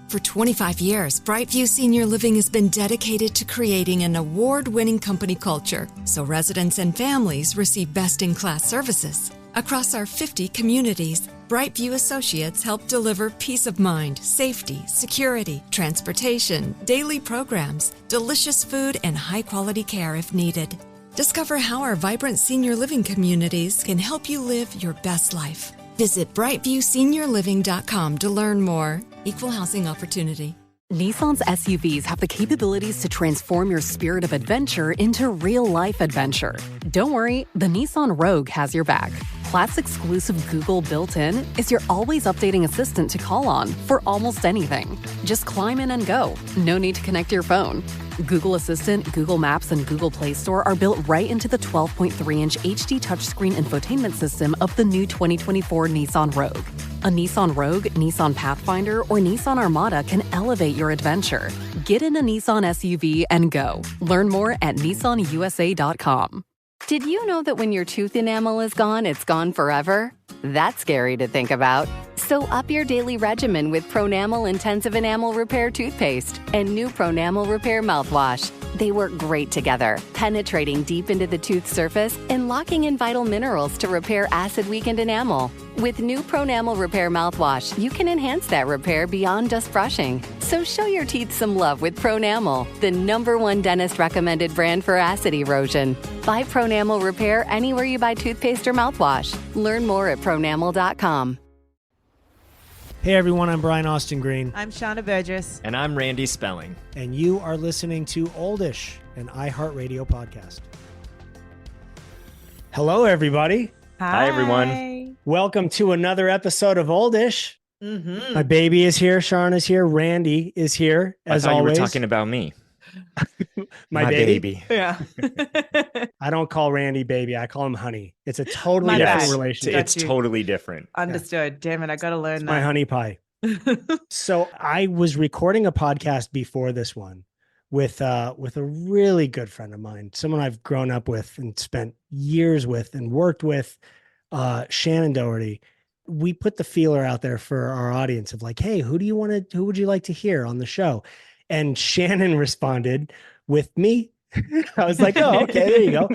For 25 years, Brightview Senior Living has been dedicated to creating an award-winning company culture so residents and families receive best-in-class services. Across our 50 communities, Brightview associates help deliver peace of mind, safety, security, transportation, daily programs, delicious food, and high-quality care if needed. Discover how our vibrant senior living communities can help you live your best life. Visit brightviewseniorliving.com to learn more. Equal housing opportunity. Nissan's SUVs have the capabilities to transform your spirit of adventure into real-life adventure. Don't worry, the Nissan Rogue has your back. Plaid's exclusive Google built-in is your always-updating assistant to call on for almost anything. Just climb in and go. No need to connect your phone. Google Assistant, Google Maps, and Google Play Store are built right into the 12.3-inch HD touchscreen infotainment system of the new 2024 Nissan Rogue. A Nissan Rogue, Nissan Pathfinder, or Nissan Armada can elevate your adventure. Get in a Nissan SUV and go. Learn more at nissanusa.com. Did you know that when your tooth enamel is gone, it's gone forever? That's scary to think about. So up your daily regimen with Pronamel Intensive Enamel Repair Toothpaste and new Pronamel Repair Mouthwash. They work great together, penetrating deep into the tooth surface and locking in vital minerals to repair acid-weakened enamel. With new Pronamel Repair Mouthwash, you can enhance that repair beyond just brushing. So show your teeth some love with Pronamel, the #1 dentist-recommended brand for acid erosion. Buy Pronamel Repair anywhere you buy toothpaste or mouthwash. Learn more at pronamel.com. Hey everyone, I'm Brian Austin Green. I'm Shauna Burgess. And I'm Randy Spelling. And you are listening to Oldish, an iHeartRadio podcast. Hello everybody. Hi everyone. Welcome to another episode of Oldish. Mm-hmm. My baby is here, Sharna's here, Randy is here, as I thought always. You were talking about me. My baby. Yeah. I don't call Randy baby. I call him honey. It's a totally different relationship. It's totally different. Understood. Yeah. Damn it. I got to learn that. My honey pie. So I was recording a podcast before this one with a really good friend of mine, someone I've grown up with and spent years with and worked with, Shannen Doherty. We put the feeler out there for our audience of like, hey, who would you like to hear on the show? And Shannen responded with me. I was like, oh, okay, there you go.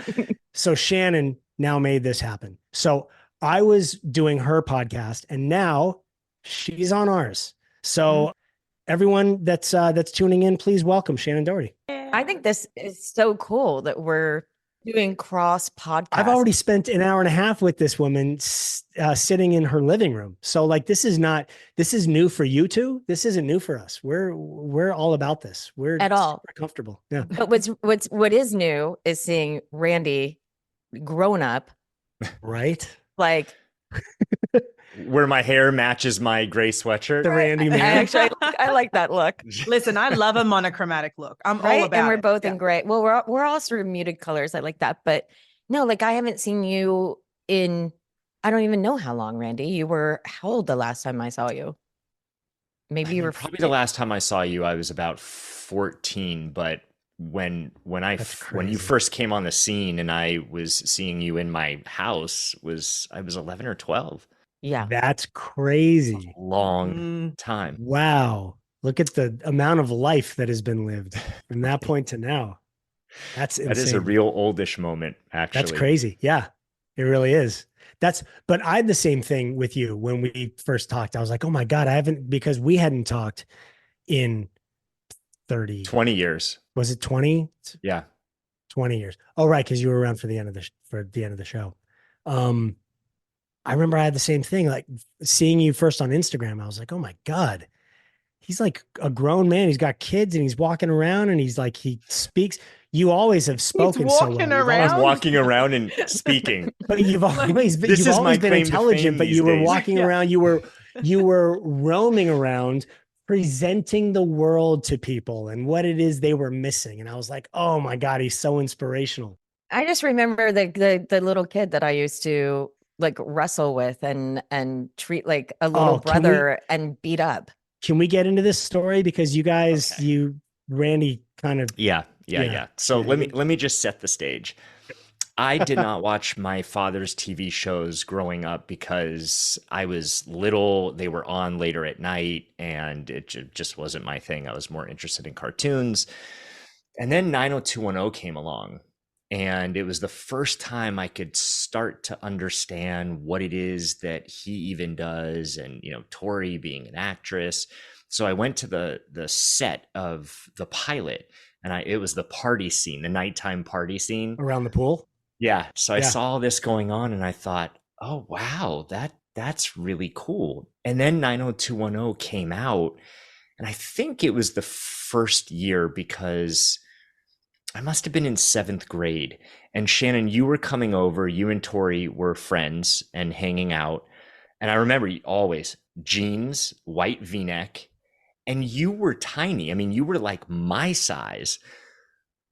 So Shannen now made this happen. So I was doing her podcast and now she's on ours. So everyone that's tuning in, please welcome Shannen Doherty. I think this is so cool that we're doing cross podcasts. I've already spent an hour and a half with this woman sitting in her living room. So like, this is new for you two. This isn't new for us. We're all about this. We're comfortable. Yeah. But what is new is seeing Randy grown up. Right. Like where my hair matches my gray sweatshirt. The Randy man. I like that look. Listen, I love a monochromatic look. I'm right? all about it. And we're both in gray. Well, we're all sort of muted colors. I like that. But no, like I haven't seen you in, I don't even know how long, Randy. You were how old the last time I saw you? Maybe you were probably the last time I saw you, I was about 14, but when you first came on the scene and I was seeing you in my house I was 11 or 12. Yeah. That's crazy. Long time. Wow. Look at the amount of life that has been lived from that point to now. That's insane. That is a real oldish moment, actually. That's crazy. Yeah, it really is. But I had the same thing with you when we first talked. I was like, oh my God, because we hadn't talked in 20 years. Was it 20? Yeah. 20 years. Oh, right. Cause you were around for the end of the show. I remember I had the same thing, like seeing you first on Instagram. I was like, oh my God, he's like a grown man. He's got kids and he's walking around and he's like, he speaks. You always have spoken so well. I was walking around and speaking. But you've always been intelligent, but you were walking around, you were roaming around, presenting the world to people and what it is they were missing. And I was like, oh my God, he's so inspirational. I just remember the little kid that I used to like wrestle with and treat like a little brother and beat up. Can we get into this story? Because you guys, Randy kind of. Yeah. So let me just set the stage. I did not watch my father's TV shows growing up because I was little. They were on later at night, and it just wasn't my thing. I was more interested in cartoons. And then 90210 came along, and it was the first time I could start to understand what it is that he even does, and Tori being an actress. So I went to the set of the pilot, and it was the party scene, the nighttime party scene Around the pool. Yeah. So I Yeah. saw this going on, and I thought, oh wow, that's really cool. And then 90210 came out, and I think it was the first year because I must have been in 7th grade. And Shannen, you were coming over, you and Tori were friends and hanging out. And I remember always jeans, white V-neck, and you were tiny. I mean, you were like my size,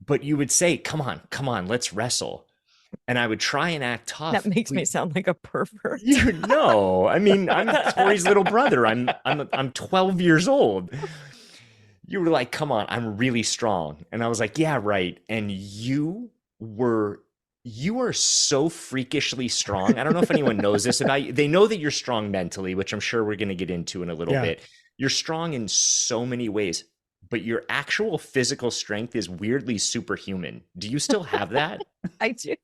but you would say, come on, let's wrestle. And I would try and act tough. That makes me sound like a pervert. I mean, I'm Tori's little brother. I'm 12 years old. You were like, come on, I'm really strong. And I was like, yeah, right. And you are so freakishly strong. I don't know if anyone knows this about you. They know that you're strong mentally, which I'm sure we're going to get into in a little bit. You're strong in so many ways, but your actual physical strength is weirdly superhuman. Do you still have that? I do.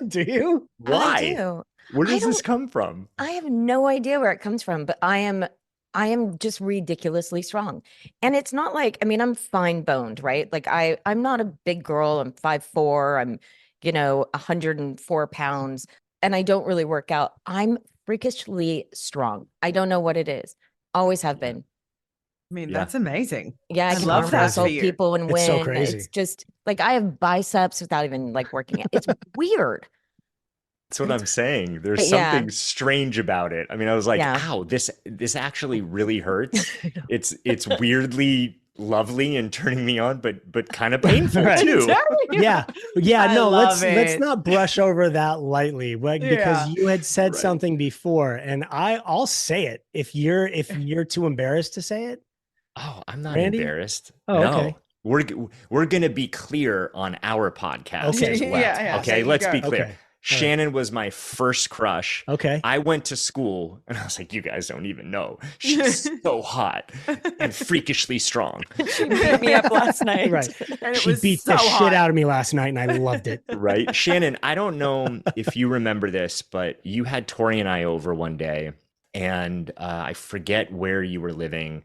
Do you? Why? I do. Where does this come from? I have no idea where it comes from, but I am just ridiculously strong. And it's not like, I mean, I'm fine boned, right? Like I'm not a big girl. I'm 5'4". I'm, 104 pounds, and I don't really work out. I'm freakishly strong. I don't know what it is. Always have been. I mean, that's amazing. Yeah, I I can love arm that wrestle for you. people and win. It's so crazy. It's just like I have biceps without even like working out. It's weird. That's what I'm saying. There's But yeah. something strange about it. I mean, I was like, Yeah. ow, this actually really hurts. It's weirdly lovely and turning me on, but kind of painful Right. too. Yeah. I No, love let's it. not brush over that lightly, because Yeah. you had said Right. something before, and I'll say it if you're too embarrassed to say it. Oh, I'm not Randy? embarrassed. Oh, no. okay. We're going to be clear on our podcast Okay. as well. Yeah, okay, there you let's go. be clear. Okay. Shannen was my first crush. Okay. I went to school and I was like, you guys don't even know. She's so hot and freakishly strong. She beat me up last night. Right. And it She was beat so the hot. shit out of me last night, and I loved it. Right. Shannen, I don't know if you remember this, but you had Tori and I over one day, and I forget where you were living.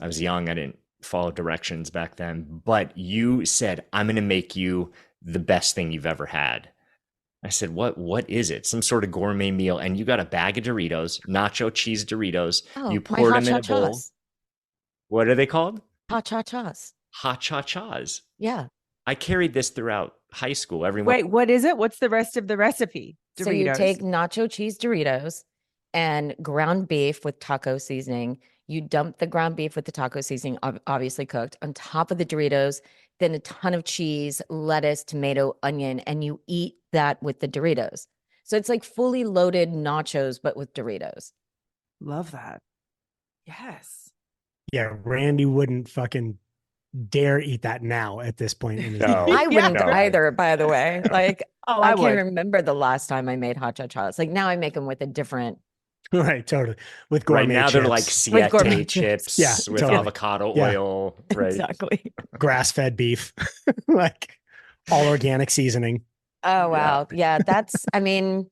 I was young. I didn't follow directions back then, but you said, I'm going to make you the best thing you've ever had. I said, what is it? Some sort of gourmet meal. And you got a bag of Doritos, nacho cheese Doritos. Oh, You my poured hot them in a bowl. cha-chas. What are they called? Hot cha-chas. Hot cha-chas. Yeah. I carried this throughout high school. Everyone. Wait, what is it? What's the rest of the recipe? So you Doritos. take nacho cheese Doritos and ground beef with taco seasoning. You dump the ground beef with the taco seasoning, obviously cooked, on top of the Doritos, then a ton of cheese, lettuce, tomato, onion, and you eat that with the Doritos. So it's like fully loaded nachos, but with Doritos. Love that. Yes. Yeah, Randy wouldn't fucking dare eat that now at this point. In his No. life. I wouldn't No. either, by the way. Like, Oh, I I can't would. remember the last time I made hot cha-chas. Like now I make them with a different. Right, totally. With Right gourmet now chips, they're like With gourmet Siete chips Yeah, with totally. avocado Yeah. oil. Right. Exactly. grass-fed beef, like all organic seasoning. Oh, wow. Yeah, that's, I mean,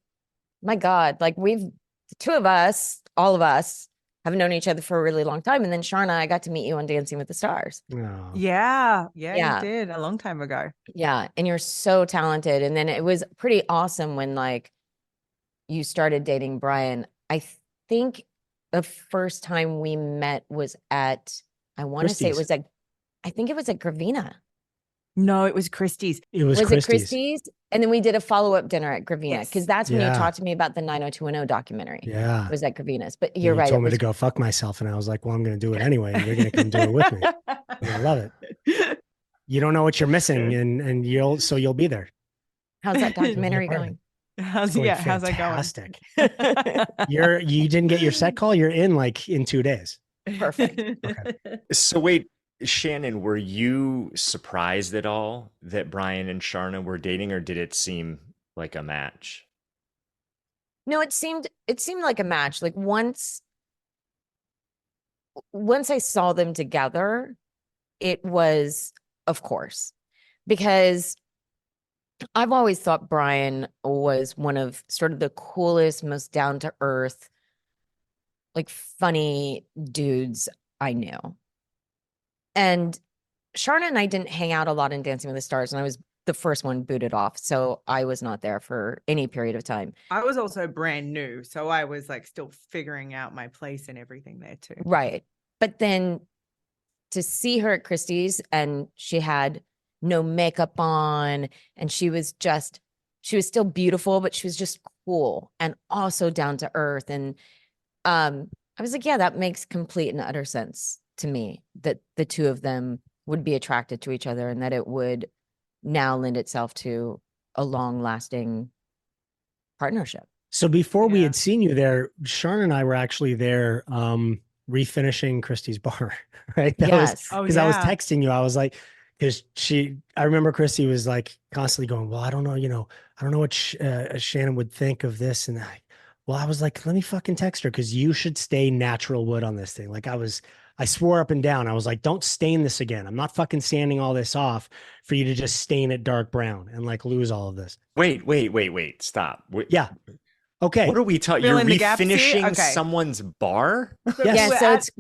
my God, like the two of us, all of us have known each other for a really long time. And then Sharna, I got to meet you on Dancing with the Stars. Oh. Yeah. Yeah. You did a long time ago. Yeah. And you're so talented. And then it was pretty awesome when like you started dating Brian. I think the first time we met was at, I want to say it Christie's. was at, I think it was at Gravina. No, it was Christie's. It was It Christie's. Christie's? And then we did a follow-up dinner at Gravina Yes. because that's when Yeah. you talked to me about the 90210 documentary. Yeah. It was at Gravina's. But And you're you right. told it me to was- go fuck myself, and I was like, well, I'm going to do it anyway, and you're going to come do it with me. And I love it. You don't know what you're missing, and you'll be there. How's that documentary part of going? How's Going how's that going? fantastic. You didn't get your set call. You're in 2 days. Perfect. So wait, Shannen, were you surprised at all that Brian and Sharna were dating, or did it seem like a match? No, it seemed like a match. Like once I saw them together, it was, of course, because I've always thought Brian was one of sort of the coolest, most down to earth, like funny dudes I knew. And Sharna and I didn't hang out a lot in Dancing with the Stars, and I was the first one booted off. So I was not there for any period of time. I was also brand new, so I was like still figuring out my place and everything there too. Right. But then to see her at Christie's, and she had no makeup on, and she was still beautiful, but she was just cool and also down to earth. And I was like, yeah, that makes complete and utter sense to me that the two of them would be attracted to each other, and that it would now lend itself to a long lasting partnership. So before we Yeah. had seen you there, Sharna and I were actually there refinishing Christy's bar, right? Yes. Oh, Because I was yeah. texting you. I was like, because I remember Christy was like constantly going, well, I don't know, I don't know what Shannen would think of this. And I was like, let me fucking text her, because you should stay natural wood on this thing. Like I swore up and down. I was like, don't stain this again. I'm not fucking sanding all this off for you to just stain it dark brown and like lose all of this. Wait, stop. Yeah. Okay. What are we talking? Fill You're in the gaps here? refinishing Okay. someone's bar? Yes. Yeah, we were so at- it's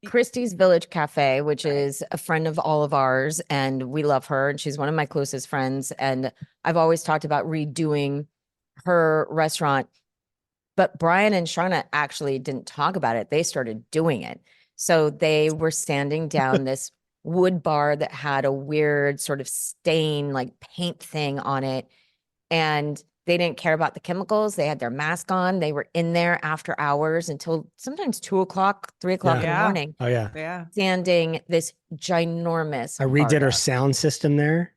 Christie's Village Cafe, which is a friend of all of ours, and we love her, and she's one of my closest friends. And I've always talked about redoing her restaurant, but Brian and Sharna actually didn't talk about it. They started doing it. So they were sanding down this wood bar that had a weird sort of stain, like paint thing on it. And they didn't care about the chemicals. They had their mask on. They were in there after hours until sometimes 2 o'clock, 3 o'clock in the Yeah. morning, Oh yeah. Yeah. sanding this ginormous. I redid bar her down. sound system there,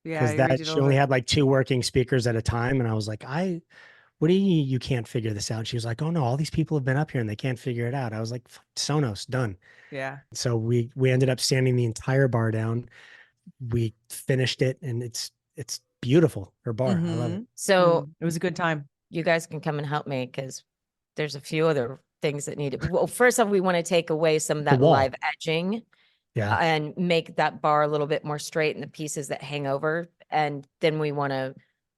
Yeah. because you she redid all only that. had like 2 working speakers at a time. And I was like, what do you can't figure this out? And she was like, oh no, all these people have been up here and they can't figure it out. I was like, Sonos, done. Yeah. So we ended up sanding the entire bar down. We finished it, and it's beautiful. Her bar. I love it. Mhm. So It was a good time. you guys can come and help me, because there's a few other things that need it. Well, first off, we want to take away some of that wall. live edging Yeah. and make that bar a little bit more straight and the pieces that hang over. And then we want to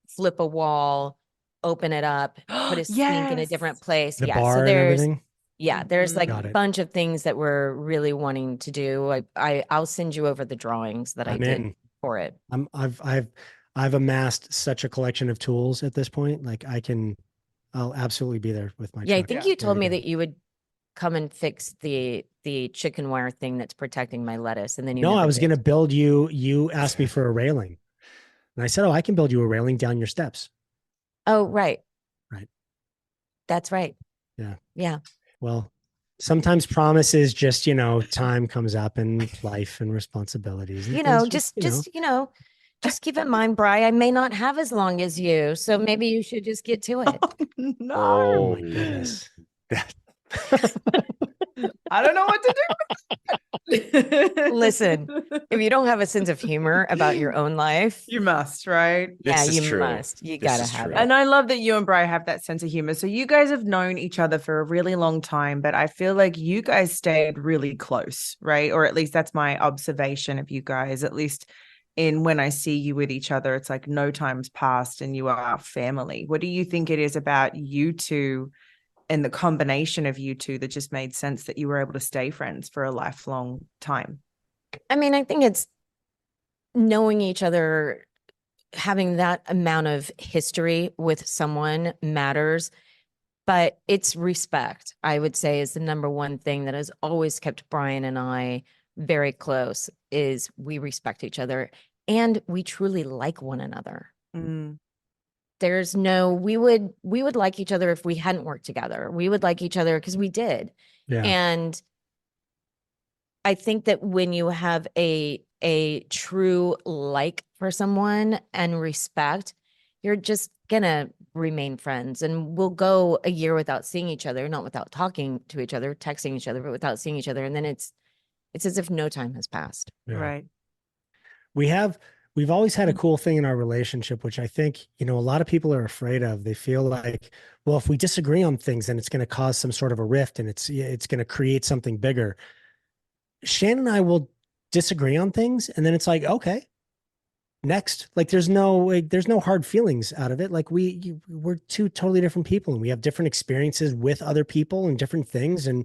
flip a wall, open it up, put a sink in a different Yes. place. The Yeah. bar So and there's, everything. yeah, there's like Got a it. bunch of things that we're really wanting to do. I'll send you over the drawings that I I'm did in. for it. I've amassed such a collection of tools at this point. Like I'll absolutely be there with my Yeah, I truck. think Yeah. you told Ready me to go. that you would come and fix the chicken wire thing that's protecting my lettuce, and then you No, never I was did. going to build you. You asked me for a railing, and I said, "Oh, I can build you a railing down your steps." Oh, right. Right. That's right. Yeah. Yeah. Well, sometimes promises just, time comes up and life and responsibilities. And You know, things just keep in mind, Bri, I may not have as long as you, so maybe you should just get to it. No. Oh my goodness. I don't know what to do. Listen, if you don't have a sense of humor about your own life, You must, right? yeah, This is you true. must. You This gotta is have true. it. And I love that you and Bri have that sense of humor. So you guys have known each other for a really long time, but I feel like you guys stayed really close, right? Or at least that's my observation of you guys. At least in when I see you with each other, it's like no time's passed and you are family. What do you think it is about you two and the combination of you two that just made sense that you were able to stay friends for a lifelong time? I mean, I think it's knowing each other, having that amount of history with someone matters, but it's respect, I would say, is the number one thing that has always kept Brian and I very close, is we respect each other and we truly like one another. Mm. There's no, we would like each other if we hadn't worked together. We would like each other because we did. Yeah. And I think that when you have a true like for someone and respect, you're just gonna remain friends. And we'll go a year without seeing each other, not without talking to each other, texting each other, but without seeing each other. And then it's It's as if no time has passed. Yeah. Right. We've always had a cool thing in our relationship, which I think, a lot of people are afraid of. They feel like, well, if we disagree on things, then it's going to cause some sort of a rift and it's going to create something bigger. Shannen and I will disagree on things, and then it's like, okay, next. Like there's no hard feelings out of it. Like we're two totally different people, and we have different experiences with other people and different things and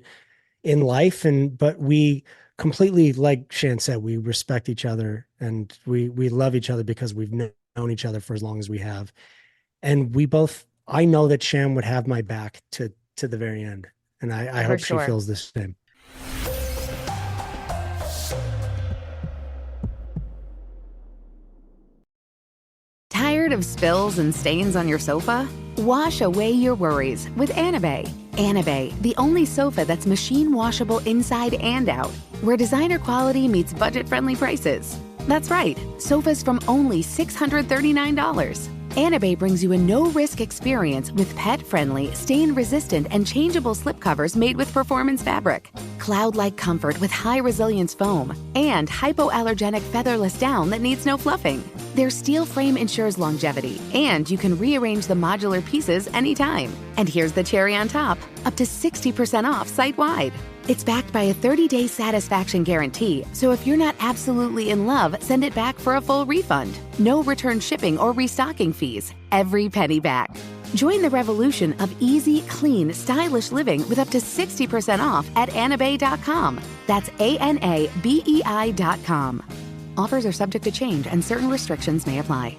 in life. But we completely, like Shan said, we respect each other and we love each other because we've known each other for as long as we have. And I know that Shan would have my back to the very end. And I hope she feels the same. Tired of spills and stains on your sofa? Wash away your worries with Anabay. Anabay, the only sofa that's machine washable inside and out, where designer quality meets budget-friendly prices. That's right, sofas from only $639. Anabay brings you a no-risk experience with pet-friendly, stain-resistant, and changeable slipcovers made with performance fabric, cloud-like comfort with high-resilience foam, and hypoallergenic featherless down that needs no fluffing. Their steel frame ensures longevity, and you can rearrange the modular pieces anytime. And here's the cherry on top, up to 60% off site-wide. It's backed by a 30-day satisfaction guarantee, so if you're not absolutely in love, send it back for a full refund. No return shipping or restocking fees. Every penny back. Join the revolution of easy, clean, stylish living with up to 60% off at anabay.com. That's ANABEI.com. Offers are subject to change and certain restrictions may apply.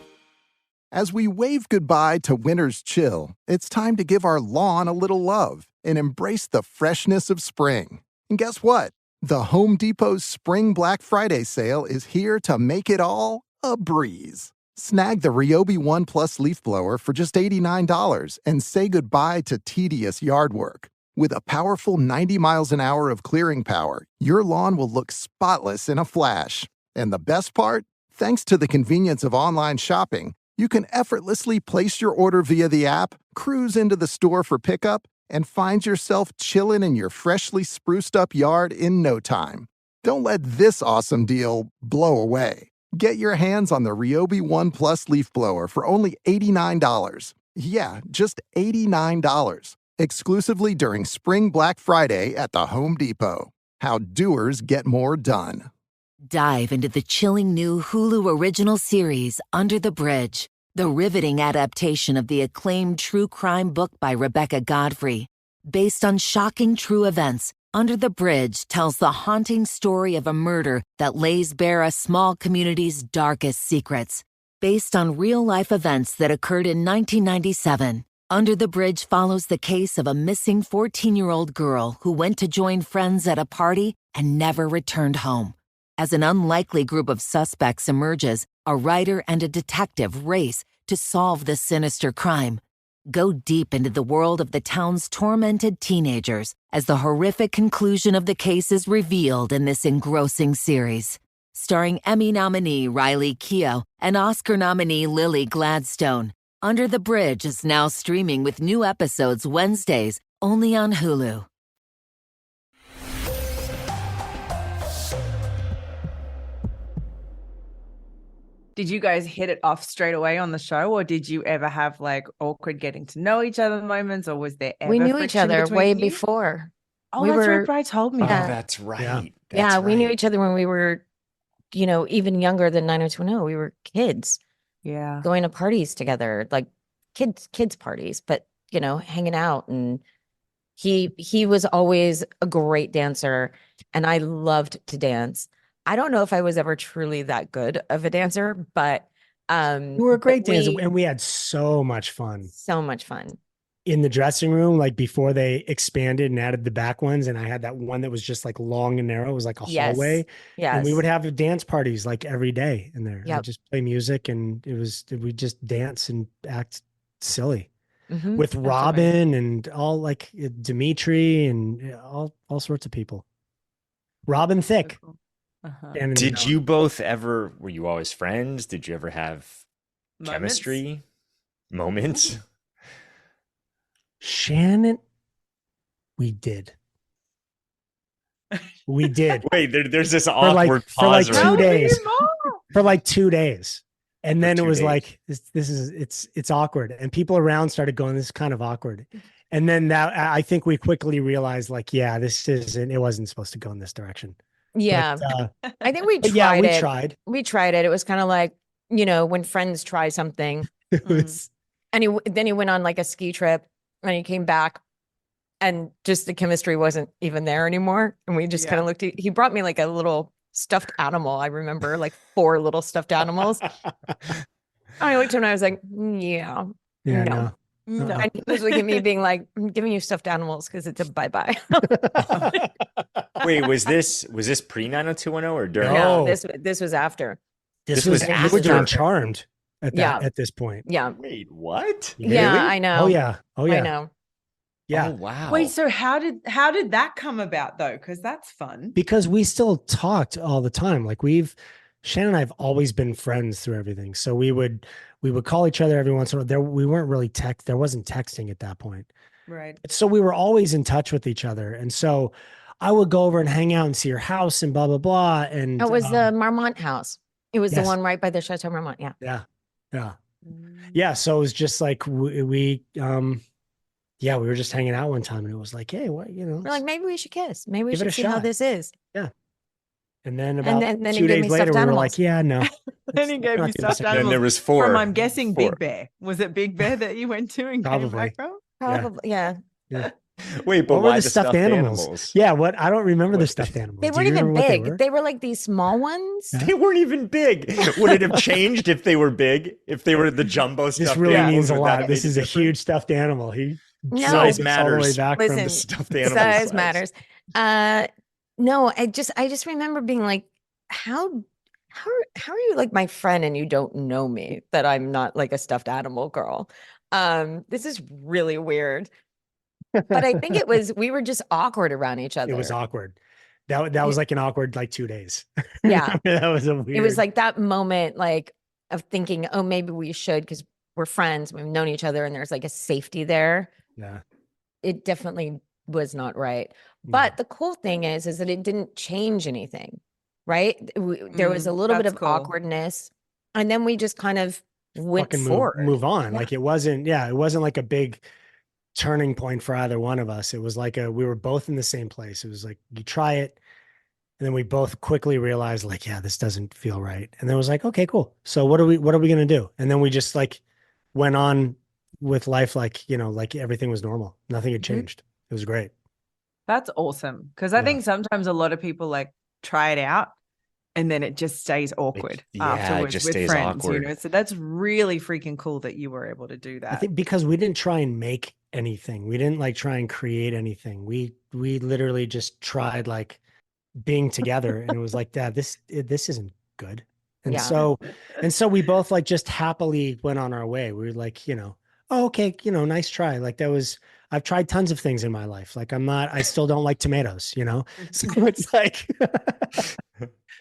As we wave goodbye to winter's chill, it's time to give our lawn a little love and embrace the freshness of spring. And guess what? The Home Depot's Spring Black Friday sale is here to make it all a breeze. Snag the Ryobi One Plus leaf blower for just $89 and say goodbye to tedious yard work. With a powerful 90 miles an hour of clearing power, your lawn will look spotless in a flash. And the best part? Thanks to the convenience of online shopping, you can effortlessly place your order via the app, cruise into the store for pickup, and find yourself chilling in your freshly spruced up yard in no time. Don't let this awesome deal blow away. Get your hands on the Ryobi One Plus leaf blower for only $89. Yeah, just $89. Exclusively during Spring Black Friday at the Home Depot. How doers get more done. Dive into the chilling new Hulu original series, Under the Bridge, the riveting adaptation of the acclaimed true crime book by Rebecca Godfrey. Based on shocking true events, Under the Bridge tells the haunting story of a murder that lays bare a small community's darkest secrets. Based on real-life events that occurred in 1997, Under the Bridge follows the case of a missing 14-year-old girl who went to join friends at a party and never returned home. As an unlikely group of suspects emerges, a writer and a detective race to solve this sinister crime. Go deep into the world of the town's tormented teenagers as the horrific conclusion of the case is revealed in this engrossing series. Starring Emmy nominee Riley Keough and Oscar nominee Lily Gladstone, Under the Bridge is now streaming with new episodes Wednesdays only on Hulu. Did you guys hit it off straight away on the show, or did you ever have like awkward getting to know each other moments, or was there ever We knew each friction other between way you? before. Oh, we that's were- right. Bri told me Oh, that. that's right. Yeah. Yeah, That's we knew right. each other when we were, even younger than 90210. We were kids Yeah. going to parties together, like kids parties, but hanging out. And he was always a great dancer, and I loved to dance. I don't know if I was ever truly that good of a dancer, but You were a great dancer, we- and we had so much fun so much fun. in the dressing room. Like before they expanded and added the back ones, and I had that one that was just like long and narrow. It was like a Yes. hallway, Yes. and we would have dance parties like every day in there. Yep. I'd just play music, and we just dance and act silly Mhm. with That's amazing. Robin and all like Dimitri and all sorts of people. Robin Thicke. Uh-huh. And Did you both ever, were you always friends? Did you ever have Moments? chemistry moments? Shannen? We did. We did. Wait, there's this awkward for like pause. 2 days. more. For like 2 days. And then it 2 was days. like, it's awkward. And people around started going, this is kind of awkward. And then that, I think we quickly realized like, yeah, it wasn't supposed to go in this direction. Yeah. But, I think we but tried yeah, we it. tried. We tried it. It was kind of like, when friends try something. It was, And then he went on like a ski trip and he came back and just the chemistry wasn't even there anymore. And we just kind of looked he brought me like a little stuffed animal. I remember like 4 little stuffed animals. I looked at him and I was like, yeah, no. And he was looking at me being like, I'm giving you stuffed animals because it's a bye-bye. Wait, was this pre 90210 or during? No, this was after. This was after doing Charmed at this point. Yeah. Wait, what? Yeah, Really? I know. Oh yeah. I know. Yeah. Oh, wow. Wait, so how did that come about though? Because that's fun. Because we still talked all the time. Like Shannen and I have always been friends through everything. So we would call each other every once in a while. We weren't really there wasn't texting at that point. Right. So we were always in touch with each other. And so I would go over and hang out and see your house and blah, blah, blah. And it was the Marmont house. It was yes. the one right by the Chateau Marmont. Yeah. Yeah. Yeah. Yeah. So it was just like we were just hanging out one time and it was like, hey, what, we're like, maybe we should kiss. Maybe we give it should a see how shot. this is. Yeah. And then about then 2 days later, we were like, yeah, no. Then he gave me stuffed And animals. then there was 4. From, I'm guessing, 4. Big Bear. Was it Big Bear that you went to and came back from? Probably. Yeah. Wait, but what why were the the stuffed animals? Yeah, what? I don't remember the stuffed animals. They Do weren't you even remember what big. They were like these small ones. They weren't even big. Would it have changed if they were big? If they were the jumbo stuffed This really animals? means a Would that lot. have This made is a difference? huge stuffed animal. Size all matters. the way back from Listen, the Stuffed animal size matters. No, I just remember being like, how are you like my friend and you don't know me, that I'm not like a stuffed animal girl? This is really weird. But I think we were just awkward around each other. It was awkward. That was like an awkward 2 days. Yeah. That was a weird. It was like that moment like of thinking, oh, maybe we should, because we're friends, we've known each other and there's like a safety there. Yeah. It definitely was not right. But the cool thing is that it didn't change anything, right? There was a little bit of awkwardness, and then we just kind of went forward. Move on. Yeah. Like it wasn't like a big turning point for either one of us. It was like we were both in the same place. It was like, you try it. And then we both quickly realized like, yeah, this doesn't feel right. And then it was like, okay, cool. So what are we going to do? And then we just like went on with life. Like, like everything was normal. Nothing had changed. It was great. That's awesome. Because I think sometimes a lot of people like try it out and then it just stays awkward afterwards it just with stays friends. awkward. So that's really freaking cool that you were able to do that. I think because we didn't try and make anything. We didn't like try and create anything. We literally just tried like being together, and it was like, Dad, this isn't good. And so we both like just happily went on our way. We were like, oh, okay, nice try. Like I've tried tons of things in my life. Like I still don't like tomatoes, So it's like,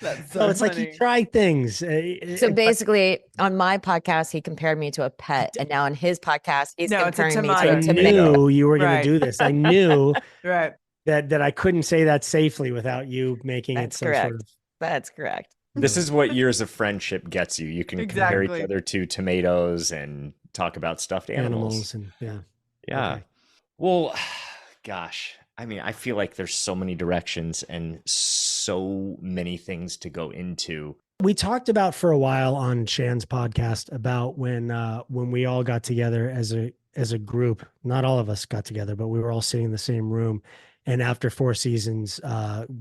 That's so it's like you try things. So basically, on my podcast, he compared me to a pet, and now on his podcast, he's comparing me to a tomato. I knew you were going to do this. I knew right that I couldn't say that safely without you making it some sort of. That's correct. This is what years of friendship gets you. You can compare each other to tomatoes and talk about stuffed animals. And yeah. Okay. Well, gosh, I mean, I feel like there's so many directions and so many things to go into. We talked about for a while on Shann's podcast about when we all got together as a group. Not all of us got together, but we were all sitting in the same room. And after 4 seasons,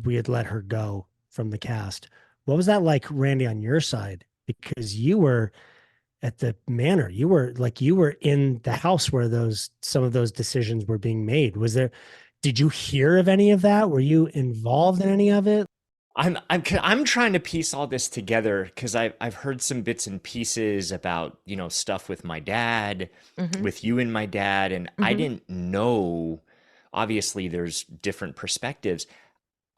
we had let her go from the cast. What was that like, Randy, on your side? Because you were at the manor. You were in the house where some of those decisions were being made. Did you hear of any of that? Were you involved in any of it? I'm trying to piece all this together because I've heard some bits and pieces about, stuff with my dad, with you and my dad, and I didn't know. Obviously, there's different perspectives.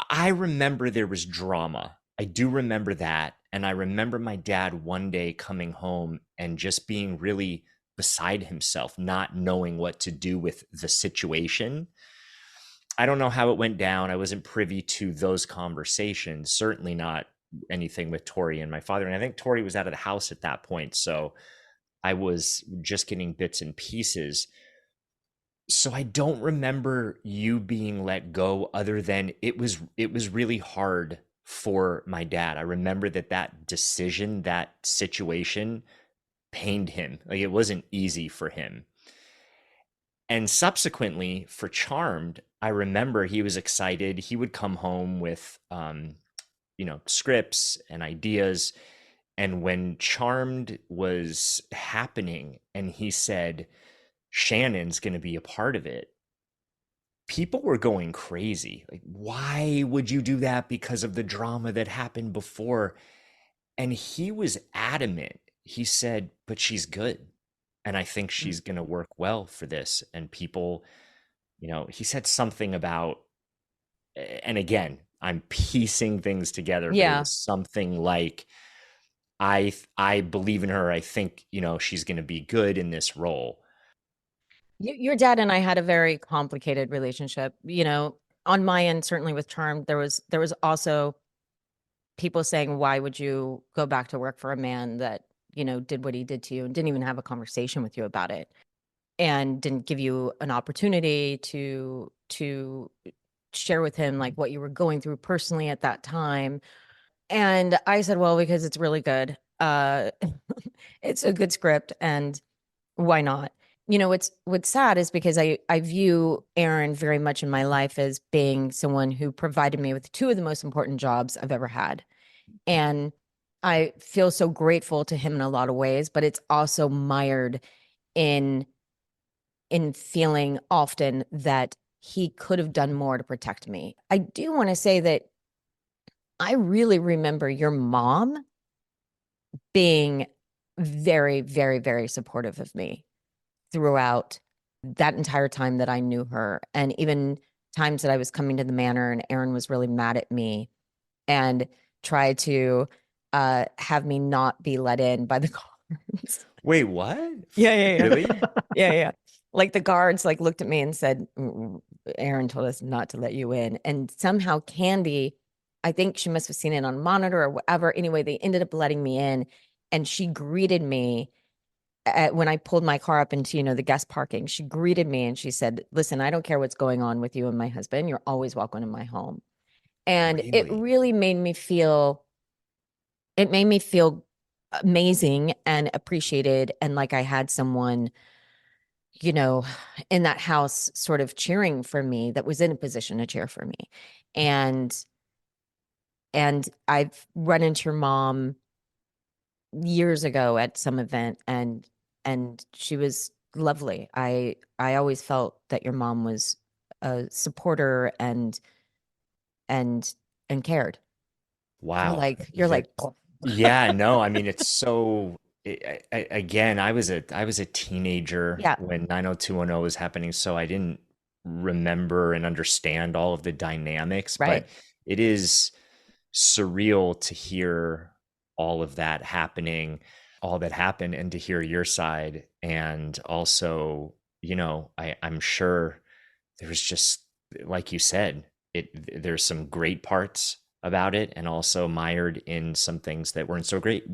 I remember there was drama. I do remember that. And I remember my dad one day coming home and just being really beside himself, not knowing what to do with the situation. I don't know how it went down. I wasn't privy to those conversations, certainly not anything with Tori and my father. And I think Tori was out of the house at that point. So I was just getting bits and pieces. So I don't remember you being let go, other than it was really hard for my dad. I remember that decision, that situation pained him. Like, it wasn't easy for him. And subsequently for Charmed, I remember he was excited. He would come home with, scripts and ideas. And when Charmed was happening and he said, Shannon's going to be a part of it, people were going crazy. Like, why would you do that? Because of the drama that happened before. And he was adamant. He said, but she's good. And I think she's going to work well for this. And people, he said something about, and again, I'm piecing things together. But it was something like, I believe in her. I think, she's going to be good in this role. Your dad and I had a very complicated relationship. On my end, certainly with Charmed, there was also people saying, why would you go back to work for a man that, did what he did to you and didn't even have a conversation with you about it, and didn't give you an opportunity to share with him like what you were going through personally at that time. And I said, well, because it's really good. It's a good script, and why not? What's sad is because I view Aaron very much in my life as being someone who provided me with two of the most important jobs I've ever had. And I feel so grateful to him in a lot of ways, but it's also mired in feeling often that he could have done more to protect me. I do want to say that I really remember your mom being very, very, very supportive of me throughout that entire time that I knew her. And even times that I was coming to the manor and Aaron was really mad at me and tried to have me not be let in by the guards. Wait, what? Yeah. Really? Yeah. Like the guards looked at me and said, Aaron told us not to let you in. And somehow Candy, I think she must have seen it on monitor or whatever. Anyway, they ended up letting me in, and she greeted me when I pulled my car up into, the guest parking. She greeted me and she said, listen, I don't care what's going on with you and my husband. You're always welcome in my home. And it really made me feel amazing and appreciated. And like I had someone, in that house sort of cheering for me, that was in a position to cheer for me. And I've run into your mom years ago at some event, and she was lovely. I always felt that your mom was a supporter and cared. Wow. You're like, yeah, no, I mean, it's so, again, I was a teenager when 90210 was happening. So I didn't remember and understand all of the dynamics, right. But it is surreal to hear all of that happening, all that happened, and to hear your side. And also, I'm sure there was just, like you said, there's some great parts about it, and also mired in some things that weren't so great.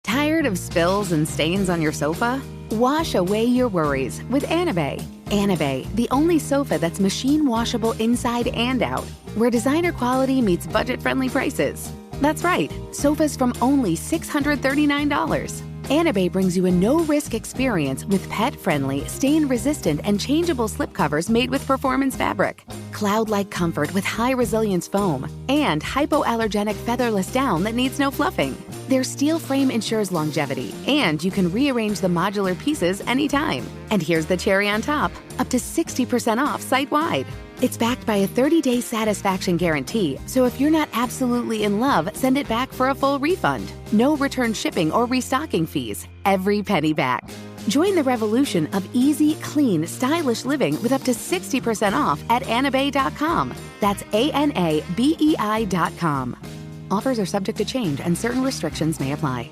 Tired of spills and stains on your sofa? Wash away your worries with Anabay. Anabay, the only sofa that's machine washable inside and out, where designer quality meets budget-friendly prices. That's right, sofas from only $639. Anabay brings you a no-risk experience with pet-friendly, stain-resistant, and changeable slipcovers made with performance fabric, cloud-like comfort with high-resilience foam, and hypoallergenic featherless down that needs no fluffing. Their steel frame ensures longevity, and you can rearrange the modular pieces anytime. And here's the cherry on top, up to 60% off site-wide. It's backed by a 30-day satisfaction guarantee, so if you're not absolutely in love, send it back for a full refund. No return shipping or restocking fees. Every penny back. Join the revolution of easy, clean, stylish living with up to 60% off at anabay.com. That's ANABEI.com. Offers are subject to change and certain restrictions may apply.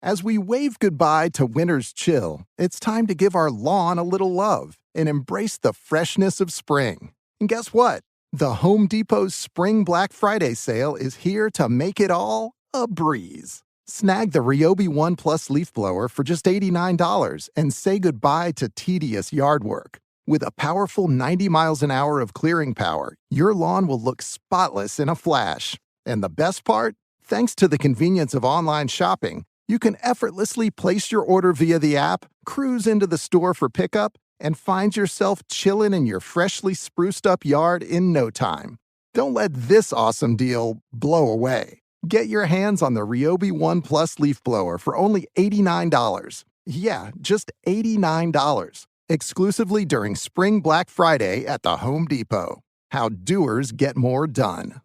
As we wave goodbye to winter's chill, it's time to give our lawn a little love and embrace the freshness of spring. And guess what? The Home Depot's Spring Black Friday sale is here to make it all a breeze. Snag the Ryobi One Plus leaf blower for just $89 and say goodbye to tedious yard work. With a powerful 90 miles an hour of clearing power, your lawn will look spotless in a flash. And the best part? Thanks to the convenience of online shopping, you can effortlessly place your order via the app, cruise into the store for pickup, and find yourself chilling in your freshly spruced up yard in no time. Don't let this awesome deal blow away. Get your hands on the Ryobi One Plus leaf blower for only $89. Yeah, just $89. Exclusively during Spring Black Friday at the Home Depot. How doers get more done.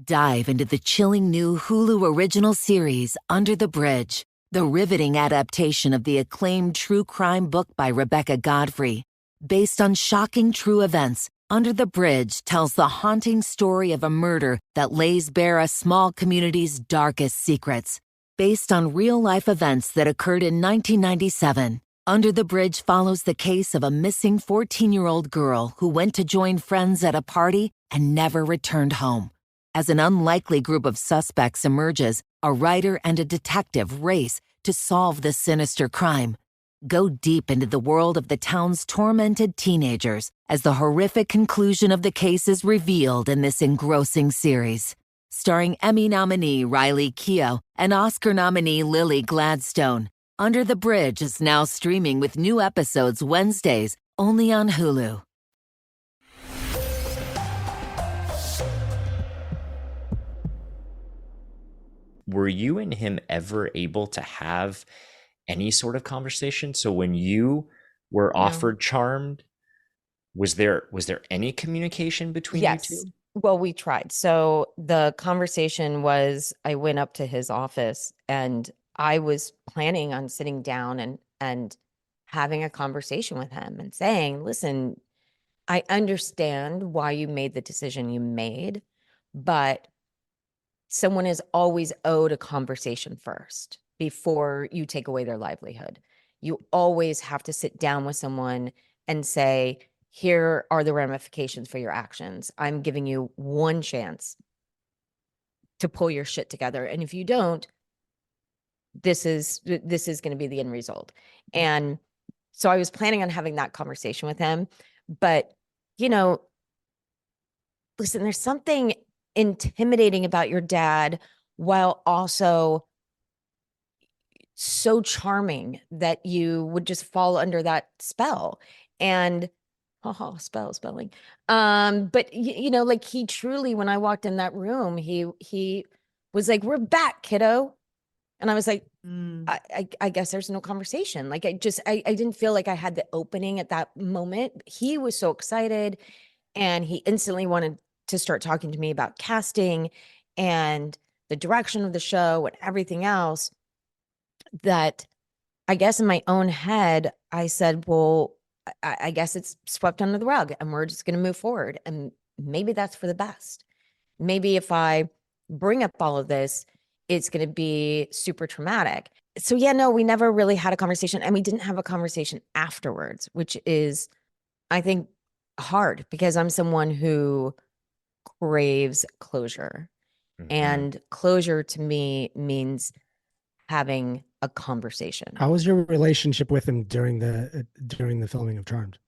Dive into the chilling new Hulu original series, Under the Bridge, the riveting adaptation of the acclaimed true crime book by Rebecca Godfrey. Based on shocking true events, Under the Bridge tells the haunting story of a murder that lays bare a small community's darkest secrets. Based on real-life events that occurred in 1997, Under the Bridge follows the case of a missing 14-year-old girl who went to join friends at a party and never returned home. As an unlikely group of suspects emerges, a writer and a detective race to solve the sinister crime. Go deep into the world of the town's tormented teenagers as the horrific conclusion of the case is revealed in this engrossing series. Starring Emmy nominee Riley Keough and Oscar nominee Lily Gladstone, Under the Bridge is now streaming with new episodes Wednesdays only on Hulu. Were you and him ever able to have any sort of conversation? So when you were offered Charmed, was there any communication between you two? Well, we tried. So the conversation was, I went up to his office and I was planning on sitting down and having a conversation with him and saying, listen, I understand why you made the decision you made, but someone is always owed a conversation first before you take away their livelihood. You always have to sit down with someone and say, here are the ramifications for your actions. I'm giving you one chance to pull your shit together. And if you don't, this is going to be the end result. And so I was planning on having that conversation with him, but listen, there's something intimidating about your dad while also so charming that you would just fall under that spell. And spelling. But like he truly, when I walked in that room, he was like, we're back, kiddo. And I was like, I guess there's no conversation. Like I didn't feel like I had the opening at that moment. He was so excited and he instantly wanted to start talking to me about casting and the direction of the show and everything else, that I guess in my own head, I said, well, I guess it's swept under the rug and we're just going to move forward. And maybe that's for the best. Maybe if I bring up all of this, it's going to be super traumatic. So we never really had a conversation, and we didn't have a conversation afterwards, which is, I think, hard because I'm someone who craves closure. Mm-hmm. And closure to me means having a conversation. How was your relationship with him during the filming of Charmed?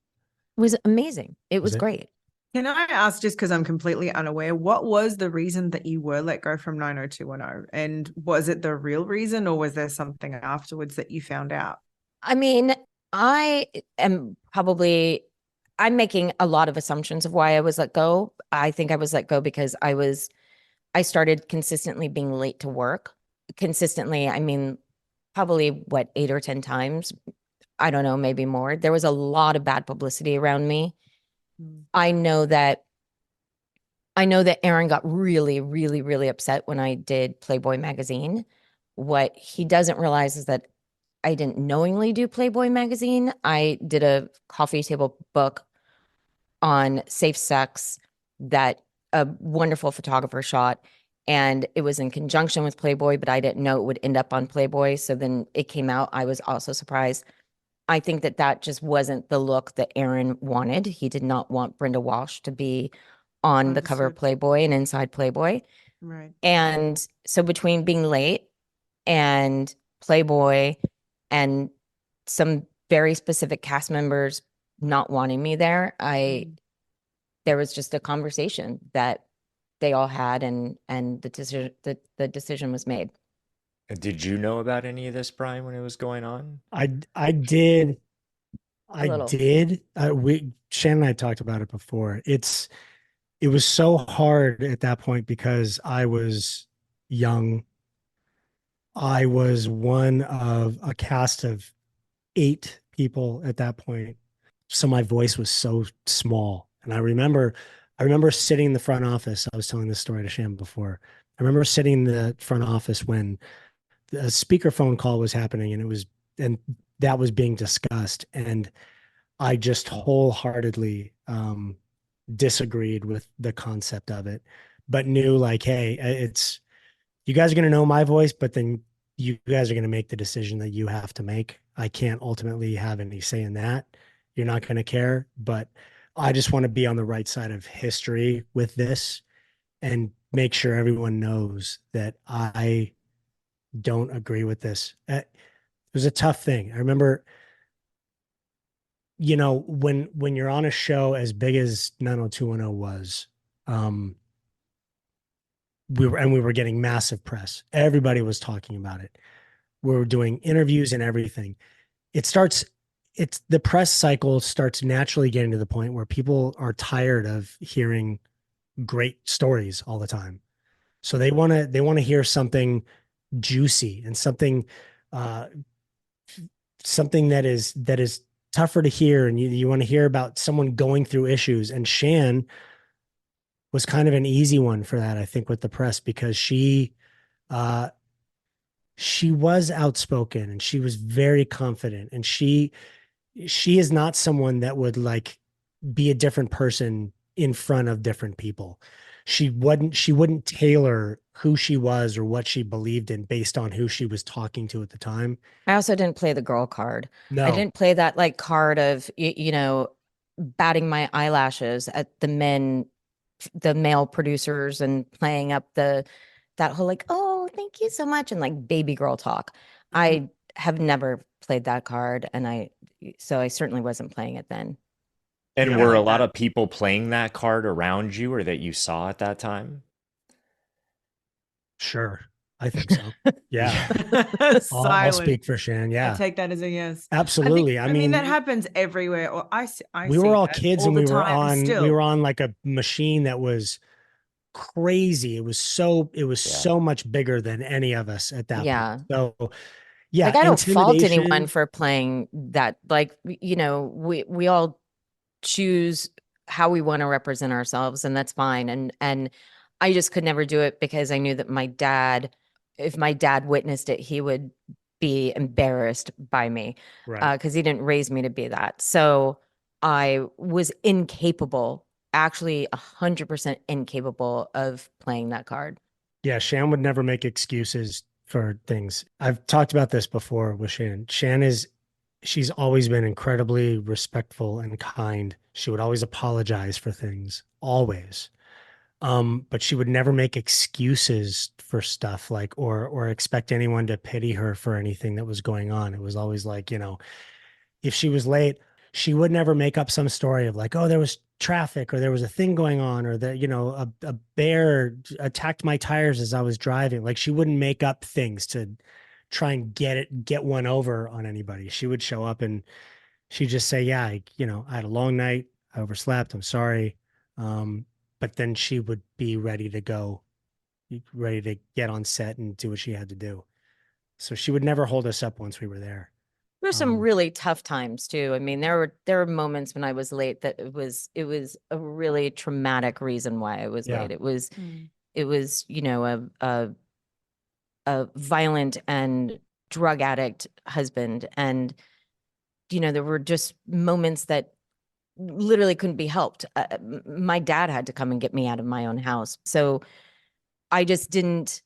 It was amazing. It was great. Can I ask, just because I'm completely unaware, what was the reason that you were let go from 90210? And was it the real reason, or was there something afterwards that you found out? I mean, I'm making a lot of assumptions of why I was let go. I think I was let go because I started consistently being late to work. Consistently, I mean, probably 8 or 10 times. I don't know, maybe more. There was a lot of bad publicity around me. I know that Aaron got really, really, really upset when I did Playboy magazine. What he doesn't realize is that I didn't knowingly do Playboy magazine. I did a coffee table book on safe sex that a wonderful photographer shot. and it was in conjunction with Playboy, but I didn't know it would end up on Playboy. So then it came out. I was also surprised. I think that just wasn't the look that Aaron wanted. He did not want Brenda Walsh to be on the cover of Playboy and inside Playboy. Right. And so between being late and Playboy and some very specific cast members not wanting me there, there was just a conversation that they all had, and the decision was made. Did you know about any of this, Brian, when it was going on? I did. A little. Shannon and I talked about it before. It was so hard at that point because I was young. I was one of a cast of 8 people at that point. So my voice was so small. And I remember sitting in the front office. I was telling this story to Shannon before. I remember sitting in the front office when a speakerphone call was happening, and that was being discussed. And I just wholeheartedly disagreed with the concept of it, but knew like, hey, you guys are going to know my voice, but then you guys are going to make the decision that you have to make. I can't ultimately have any say in that. You're not going to care, but I just want to be on the right side of history with this and make sure everyone knows that I don't agree with this. It was a tough thing. I remember, when you're on a show as big as 90210 was, we were getting massive press. Everybody was talking about it. We were doing interviews and everything. The press cycle starts naturally getting to the point where people are tired of hearing great stories all the time. So they want to hear something juicy and something that is tougher to hear. And you want to hear about someone going through issues. And Shan was kind of an easy one for that, I think, with the press, because she was outspoken and she was very confident, and she is not someone that would like be a different person in front of different people. She wouldn't tailor who she was or what she believed in based on who she was talking to at the time. I also didn't play the girl card. No. I didn't play that like card of, batting my eyelashes at the male producers and playing up that whole like, oh, thank you so much, and like baby girl talk. I have never played that card, so I certainly wasn't playing it then. And were a lot of people playing that card around you or that you saw at that time? Sure. I think so. Yeah. I'll speak for Shan. Yeah. I take that as a yes. Absolutely. I mean, that happens everywhere. Or we were all kids and we were on like a machine that was crazy. It was so much bigger than any of us at that point. So yeah. Like I don't fault anyone for playing that. Like, we all choose how we want to represent ourselves, and that's fine. And I just could never do it because I knew that if my dad witnessed it, he would be embarrassed by me, because he didn't raise me to be that. So I was incapable, actually 100% incapable of playing that card. Yeah. Shan would never make excuses for things. I've talked about this before with Shan. She's always been incredibly respectful and kind. She would always apologize for things, always. But she would never make excuses for stuff like, or expect anyone to pity her for anything that was going on. It was always like, if she was late, she would never make up some story of like, oh, there was traffic or there was a thing going on, or that, a bear attacked my tires as I was driving. Like she wouldn't make up things to try and get one over on anybody. She would show up and she'd just say, yeah, I had a long night. I overslept. I'm sorry. But then she would be ready to go, ready to get on set and do what she had to do. So she would never hold us up once we were there. There's some really tough times too. I mean, there were moments when I was late that it was a really traumatic reason why I was late. It was a violent and drug addict husband, and there were just moments that literally couldn't be helped. My dad had to come and get me out of my own house. So I didn't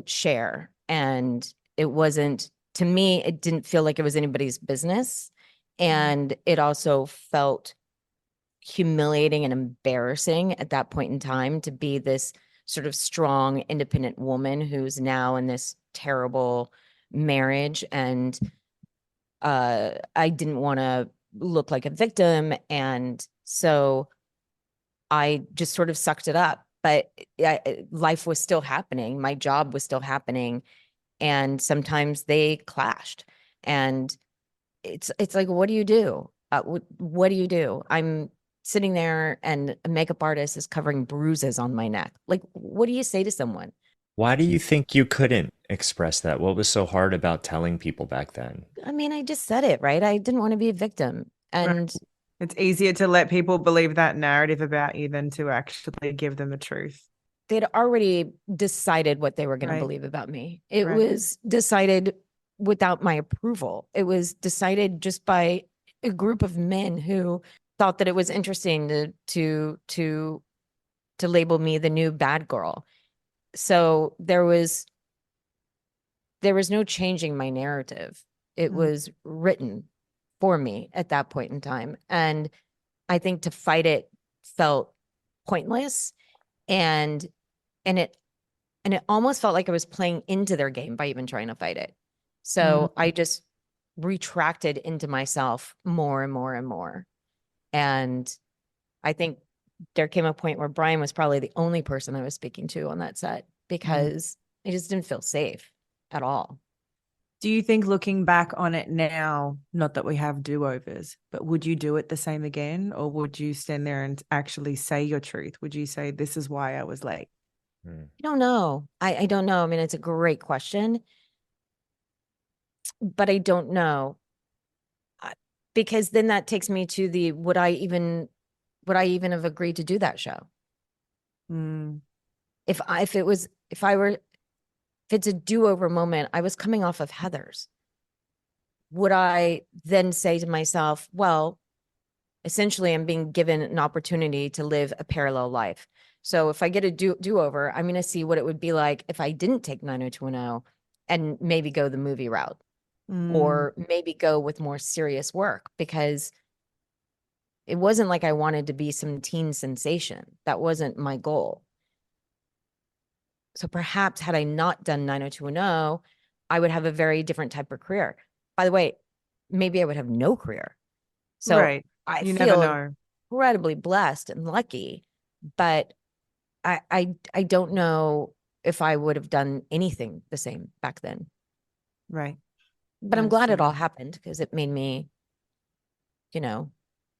share. And it wasn't, to me, it didn't feel like it was anybody's business. And it also felt humiliating and embarrassing at that point in time to be this sort of strong, independent woman who's now in this terrible marriage. And I didn't want to look like a victim. And so I just sort of sucked it up. But life was still happening. My job was still happening. And sometimes they clashed. And it's like, what do you do? What do you do? I'm sitting there and a makeup artist is covering bruises on my neck. Like, what do you say to someone? Why do you think you couldn't express that? What was so hard about telling people back then? I mean, I just said it, right? I didn't want to be a victim. And it's easier to let people believe that narrative about you than to actually give them the truth. They'd already decided what they were going to believe about me. It was decided without my approval. It was decided just by a group of men who thought that it was interesting to label me the new bad girl. So there was no changing my narrative. It was written for me at that point in time. And I think to fight it felt pointless. And it almost felt like I was playing into their game by even trying to fight it. So I just retracted into myself more and more and more. And I think there came a point where Brian was probably the only person I was speaking to on that set because I just didn't feel safe at all. Do you think, looking back on it now, not that we have do-overs, but would you do it the same again? Or would you stand there and actually say your truth? Would you say, this is why I was late? I don't know. I don't know. I mean, it's a great question, but I don't know. Because then that takes me to the, would I even have agreed to do that show? If it's a do-over moment, I was coming off of Heathers. Would I then say to myself, well, essentially I'm being given an opportunity to live a parallel life. So if I get a do-over, I'm going to see what it would be like if I didn't take 90210 and maybe go the movie route or maybe go with more serious work, because it wasn't like I wanted to be some teen sensation. That wasn't my goal. So perhaps had I not done 90210, I would have a very different type of career. By the way, maybe I would have no career. So I feel incredibly blessed and lucky, but I don't know if I would have done anything the same back then. Right. But I'm glad it all happened because it made me,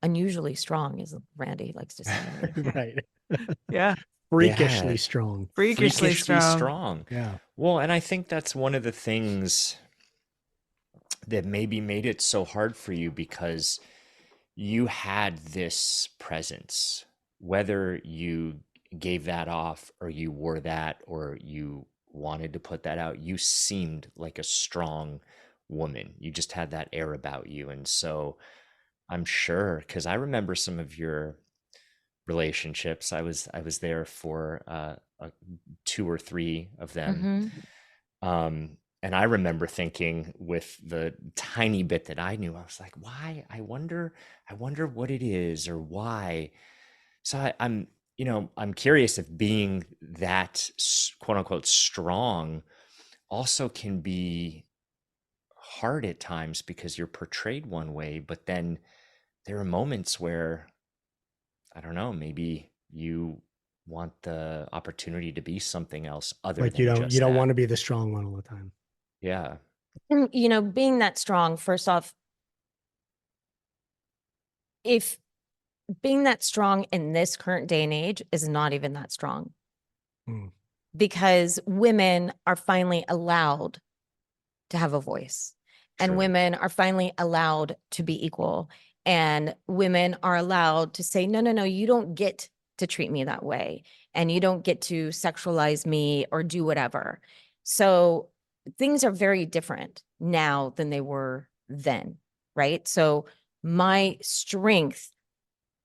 unusually strong, as Randy likes to say. Right. Yeah. Freakishly strong. Freakishly strong. Yeah. Well, and I think that's one of the things that maybe made it so hard for you, because you had this presence, whether you gave that off or you wore that or you wanted to put that out, you seemed like a strong woman. You just had that air about you. And so I'm sure, because I remember some of your relationships. I was there for 2 or 3 of them. And I remember thinking, with the tiny bit that I knew, I was like, why? I wonder what it is, or why. So I'm curious if being that quote unquote strong also can be hard at times, because you're portrayed one way, but then there are moments where, I don't know, maybe you want the opportunity to be something else other like than you don't want to be the strong one all the time. Yeah. Being that strong, first off, if being that strong in this current day and age is not even that strong, because women are finally allowed to have a voice. And women are finally allowed to be equal. And women are allowed to say, no, you don't get to treat me that way. And you don't get to sexualize me or do whatever. So things are very different now than they were then, right? So my strength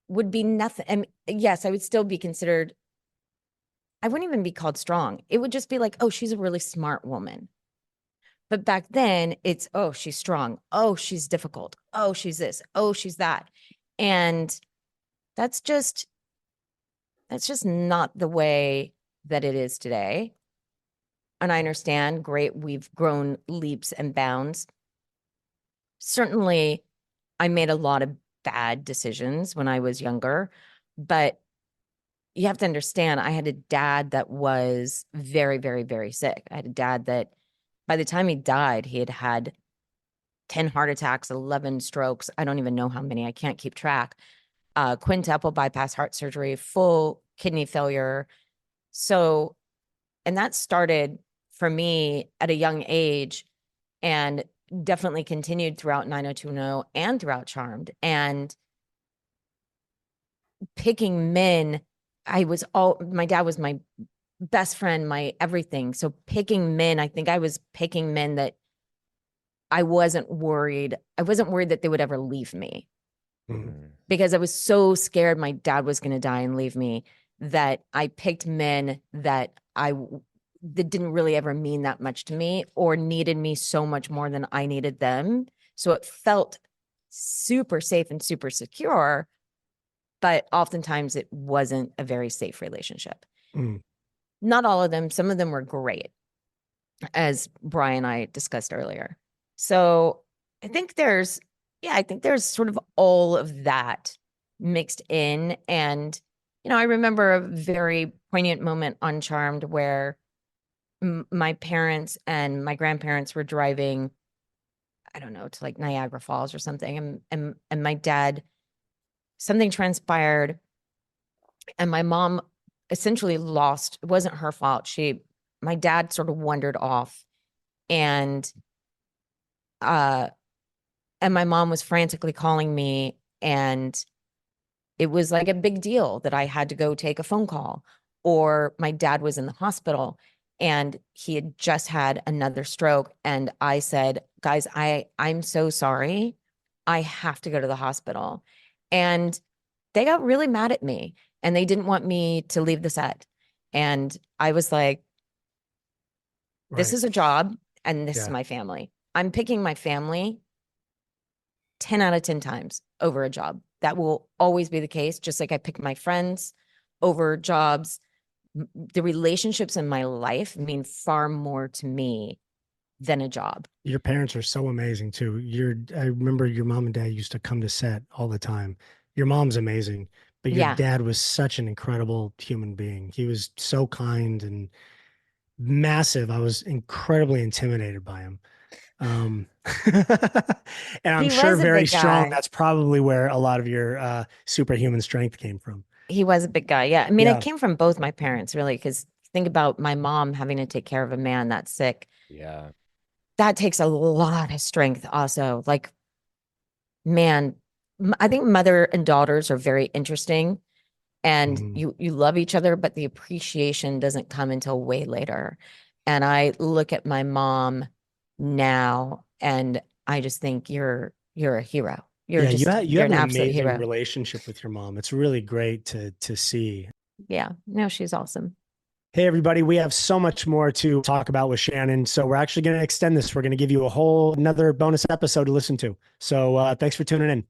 would be nothing. And yes, I would still be considered I wouldn't even be called strong. It would just be like, oh, she's a really smart woman. But back then it's, oh, she's strong. Oh, she's difficult. Oh, she's this. Oh, she's that. And that's just not the way that it is today. And I understand, great, we've grown leaps and bounds. Certainly, I made a lot of bad decisions when I was younger, but you have to understand, I had a dad that was very, very, very sick. I had a dad that by the time he died, he had had 10 heart attacks, 11 strokes. I don't even know how many. I can't keep track. Quintuple bypass heart surgery, full kidney failure. So, and that started for me at a young age and definitely continued throughout 90210 and throughout Charmed. And picking men, my dad was my best friend, my everything. So picking men, I think I was picking men that I wasn't worried that they would ever leave me. Mm-hmm. Because I was so scared my dad was going to die and leave me that I picked men that didn't really ever mean that much to me or needed me so much more than I needed them. So it felt super safe and super secure, but oftentimes it wasn't a very safe relationship. Mm. Not all of them. Some of them were great, as Brian and I discussed earlier. So I think there's sort of all of that mixed in. And, I remember a very poignant moment on Charmed where my parents and my grandparents were driving, I don't know, to like Niagara Falls or something. And my dad, something transpired and my mom essentially lost. It wasn't her fault. My dad sort of wandered off and my mom was frantically calling me, and it was like a big deal that I had to go take a phone call, or my dad was in the hospital and he had just had another stroke. And I said, guys, I'm so sorry. I have to go to the hospital. And they got really mad at me and they didn't want me to leave the set. And I was like, this is a job and this is my family. I'm picking my family 10 out of 10 times over a job. That will always be the case. Just like I pick my friends over jobs. The relationships in my life mean far more to me than a job. Your parents are so amazing too. I remember your mom and dad used to come to set all the time. Your mom's amazing, but your dad was such an incredible human being. He was so kind and massive. I was incredibly intimidated by him. And I'm sure very strong. That's probably where a lot of your superhuman strength came from. He was a big guy. Yeah. I mean, it came from both my parents, really, because think about my mom having to take care of a man that's sick. Yeah. That takes a lot of strength also. Like, man, I think mother and daughters are very interesting and you love each other, but the appreciation doesn't come until way later. And I look at my mom now and I just think you're a hero. You have an amazing relationship with your mom. It's really great to see. Yeah, no, she's awesome. Hey, everybody, we have so much more to talk about with Shannen. So we're actually going to extend this. We're going to give you another bonus episode to listen to. So thanks for tuning in.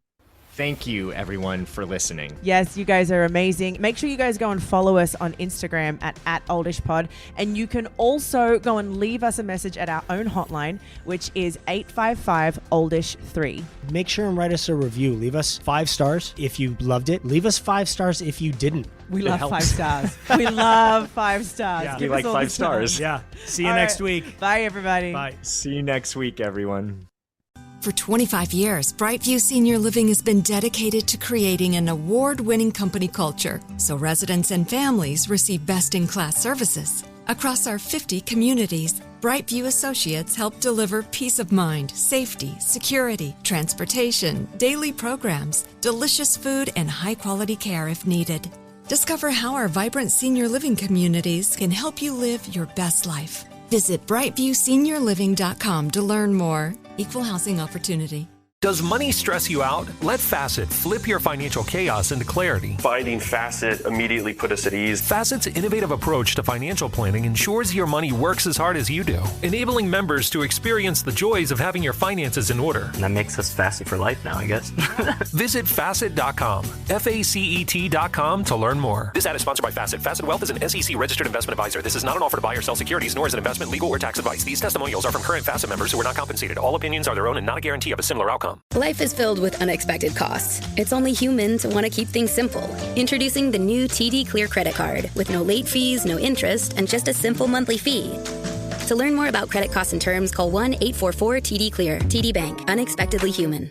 Thank you, everyone, for listening. Yes, you guys are amazing. Make sure you guys go and follow us on Instagram at oldishpod. And you can also go and leave us a message at our own hotline, which is 855-OLDISH-3. Make sure and write us a review. Leave us 5 stars if you loved it. Leave us 5 stars if you didn't. We love 5 stars. We love 5 stars. Yeah. We like 5 stars. Yeah. See you next week. Bye, everybody. Bye. See you next week, everyone. For 25 years, Brightview Senior Living has been dedicated to creating an award-winning company culture so residents and families receive best-in-class services. Across our 50 communities, Brightview associates help deliver peace of mind, safety, security, transportation, daily programs, delicious food, and high-quality care if needed. Discover how our vibrant senior living communities can help you live your best life. Visit brightviewseniorliving.com to learn more. Equal housing opportunity. Does money stress you out? Let Facet flip your financial chaos into clarity. Finding Facet immediately put us at ease. Facet's innovative approach to financial planning ensures your money works as hard as you do, enabling members to experience the joys of having your finances in order. And that makes us Facet for life now, I guess. Visit Facet.com, FACET.com to learn more. This ad is sponsored by Facet. Facet Wealth is an SEC registered investment advisor. This is not an offer to buy or sell securities, nor is it investment, legal, or tax advice. These testimonials are from current Facet members who are not compensated. All opinions are their own and not a guarantee of a similar outcome. Life is filled with unexpected costs. It's only human to want to keep things simple. Introducing the new TD Clear credit card with no late fees, no interest, and just a simple monthly fee. To learn more about credit costs and terms, call 1-844-TD-CLEAR. TD Bank. Unexpectedly human.